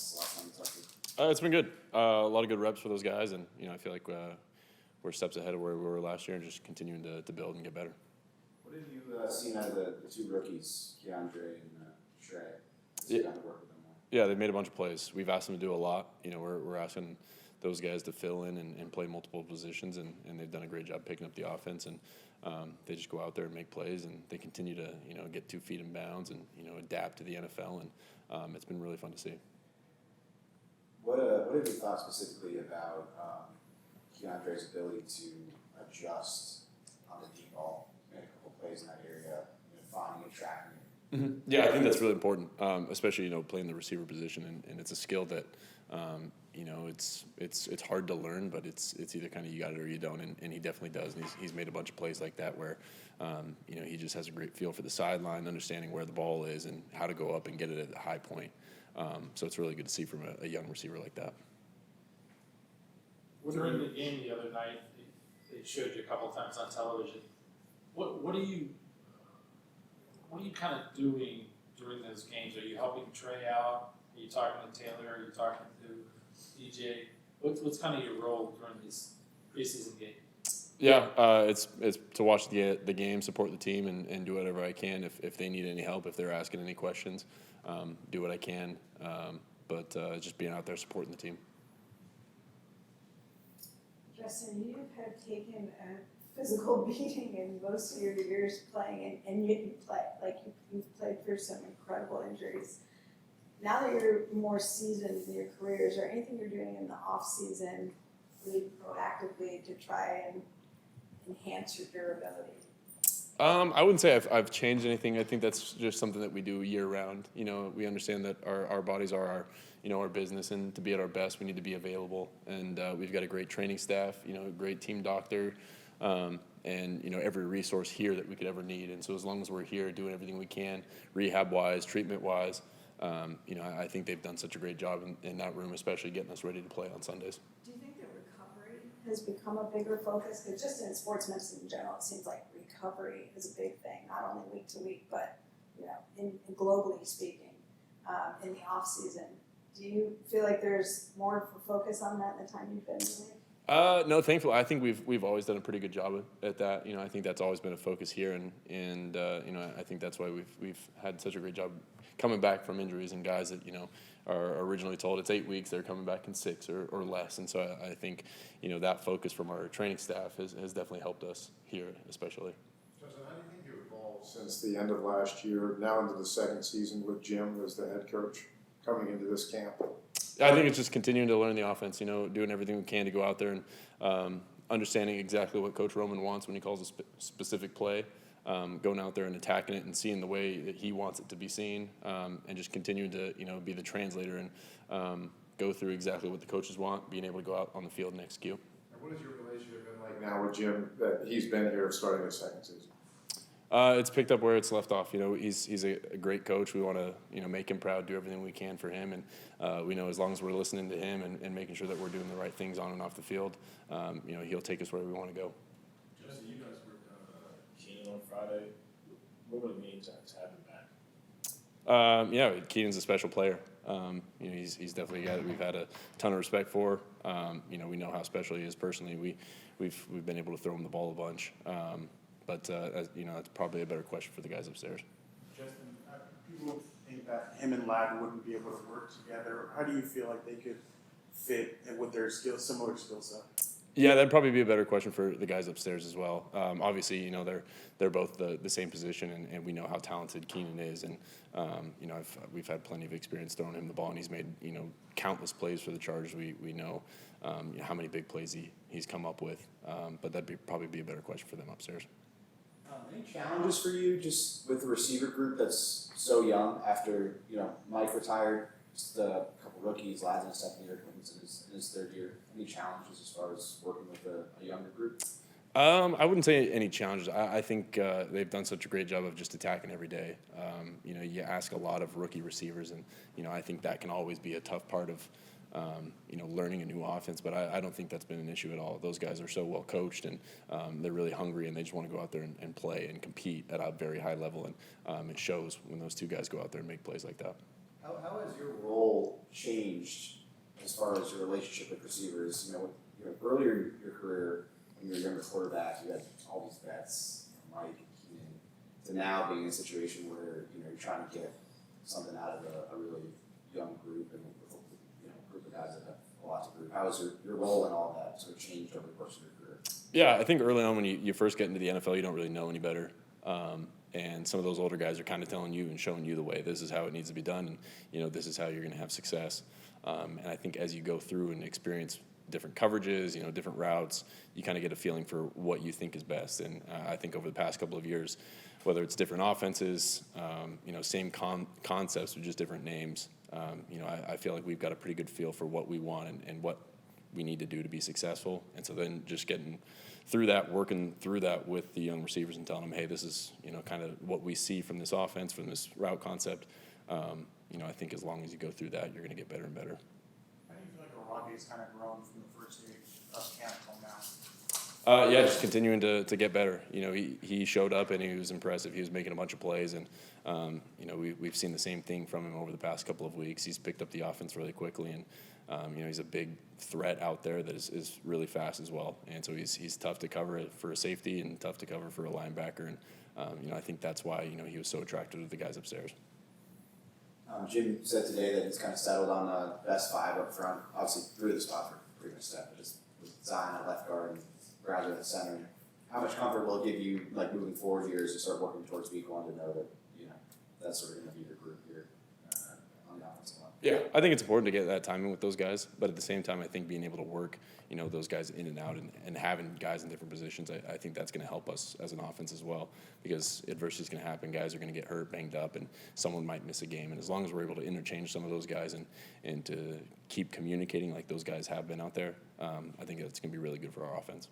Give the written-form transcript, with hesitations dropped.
Since the last time you talked to? It's been good. A lot of good reps for those guys, and I feel like we're steps ahead of where we were last year, and just continuing to build and get better. What have you seen out of the two rookies, Keandre and Trey? Yeah. Kind of work with them more? Yeah, they've made a bunch of plays. We've asked them to do a lot. We're asking those guys to fill in and play multiple positions, and they've done a great job picking up the offense, and they just go out there and make plays, and they continue to get 2 feet in bounds and adapt to the NFL, and it's been really fun to see. What have you thought specifically about Keandre's ability to adjust on the deep ball, make a couple plays in that area, finding and tracking it? Mm-hmm. Yeah, I think that's really important, especially playing the receiver position, and it's a skill that it's hard to learn, but it's either kind of you got it or you don't, and he definitely does. And he's made a bunch of plays like that where he just has a great feel for the sideline, understanding where the ball is and how to go up and get it at a high point. So it's really good to see from a young receiver like that. During the game the other night, they showed you a couple of times on television. What are you kind of doing during those games? Are you helping Trey out? Are you talking to Taylor? Are you talking to DJ? What's kind of your role during this preseason game? Yeah, it's to watch the game, support the team, and do whatever I can if they need any help, if they're asking any questions, do what I can. But just being out there supporting the team. Justin, you have taken a physical beating in most of your years playing, and yet you've played through some incredible injuries. Now that you're more seasoned in your career, is there anything you're doing in the off season really proactively to try and enhance your durability? I wouldn't say I've changed anything. I think that's just something that we do year round. We understand that our bodies are our business, and to be at our best, we need to be available. And we've got a great training staff, a great team doctor, and every resource here that we could ever need. And so as long as we're here doing everything we can, rehab-wise, treatment-wise, I think they've done such a great job in that room, especially getting us ready to play on Sundays. Do you think that recovery has become a bigger focus? Because just in sports medicine in general, it seems like recovery is a big thing, not only week to week, but in globally speaking, in the off season. Do you feel like there's more of a focus on that in the time you've been in the league? No, thankfully, I think we've always done a pretty good job at that. I think that's always been a focus here, and I think that's why we've had such a great job coming back from injuries, and guys that are originally told it's 8 weeks, they're coming back in 6 or less. And so I think that focus from our training staff has definitely helped us here, especially. Justin, how do you think you've evolved since the end of last year, now into the second season with Jim as the head coach coming into this camp? I think it's just continuing to learn the offense, doing everything we can to go out there and understanding exactly what Coach Roman wants when he calls a specific play, going out there and attacking it and seeing the way that he wants it to be seen, and just continuing to be the translator and go through exactly what the coaches want, being able to go out on the field and execute. And what has your relationship been like now with Jim that he's been here starting his second season? It's picked up where it's left off. He's a great coach. We want to make him proud, do everything we can for him, and we know as long as we're listening to him and making sure that we're doing the right things on and off the field, he'll take us where we want to go. Justin, you guys were Keenan on Friday. What would it mean to have him back? Yeah, Keenan's a special player. He's definitely a guy that we've had a ton of respect for. We know how special he is personally. We've been able to throw him the ball a bunch. But that's probably a better question for the guys upstairs. Justin, people think that him and Ladd wouldn't be able to work together. How do you feel like they could fit with their similar skill set? Yeah, that'd probably be a better question for the guys upstairs as well. Obviously, they're both the same position, and we know how talented Keenan is, and we've had plenty of experience throwing him the ball, and he's made countless plays for the Chargers. We know how many big plays he's come up with, but that'd probably be a better question for them upstairs. Any challenges for you just with the receiver group that's so young after, Mike retired, just a couple rookies, Ladd's in his second year, Quinn's in his third year. Any challenges as far as working with a younger group? I wouldn't say any challenges. I think they've done such a great job of just attacking every day. You ask a lot of rookie receivers, and, I think that can always be a tough part of learning a new offense, but I don't think that's been an issue at all. Those guys are so well coached, and they're really hungry, and they just want to go out there and play and compete at a very high level, and it shows when those two guys go out there and make plays like that. How has your role changed as far as your relationship with receivers? Earlier in your career, when you were a younger quarterback, you had all these vets, Mike and Keenan, to now being in a situation where, you're trying to get something out of a really young group and a group of guys that have a lot to prove. How has your role in all that sort of changed over the course of your career? Yeah, I think early on when you first get into the NFL, you don't really know any better. And some of those older guys are kind of telling you and showing you the way. This is how it needs to be done, and this is how you're going to have success. And I think as you go through and experience different coverages, different routes, you kind of get a feeling for what you think is best. And I think over the past couple of years, whether it's different offenses, same concepts with just different names, I feel like we've got a pretty good feel for what we want and what we need to do to be successful. And so then just getting through that, working through that with the young receivers and telling them, hey, this is, kind of what we see from this offense, from this route concept. I think as long as you go through that, you're going to get better and better. How do you feel like Oronde has kind of grown from the first day of camp till now? Yeah, just continuing to get better. He showed up and he was impressive. He was making a bunch of plays, and we've seen the same thing from him over the past couple of weeks. He's picked up the offense really quickly, and he's a big threat out there that is really fast as well. And so he's tough to cover for a safety and tough to cover for a linebacker. And I think that's why he was so attracted to the guys upstairs. Jim said today that he's kind of settled on the best five up front. Obviously, threw the spot for pretty much that, but just with Zion at left guard and Bradley at center. How much comfort will it give you, like moving forward here, as you start working towards week one, to know that that's sort of going to be your group here on the offensive line? Yeah, I think it's important to get that timing with those guys, but at the same time, I think being able to work, those guys in and out and having guys in different positions, I think that's going to help us as an offense as well, because adversity is going to happen. Guys are going to get hurt, banged up, and someone might miss a game. And as long as we're able to interchange some of those guys and to keep communicating like those guys have been out there, I think it's going to be really good for our offense.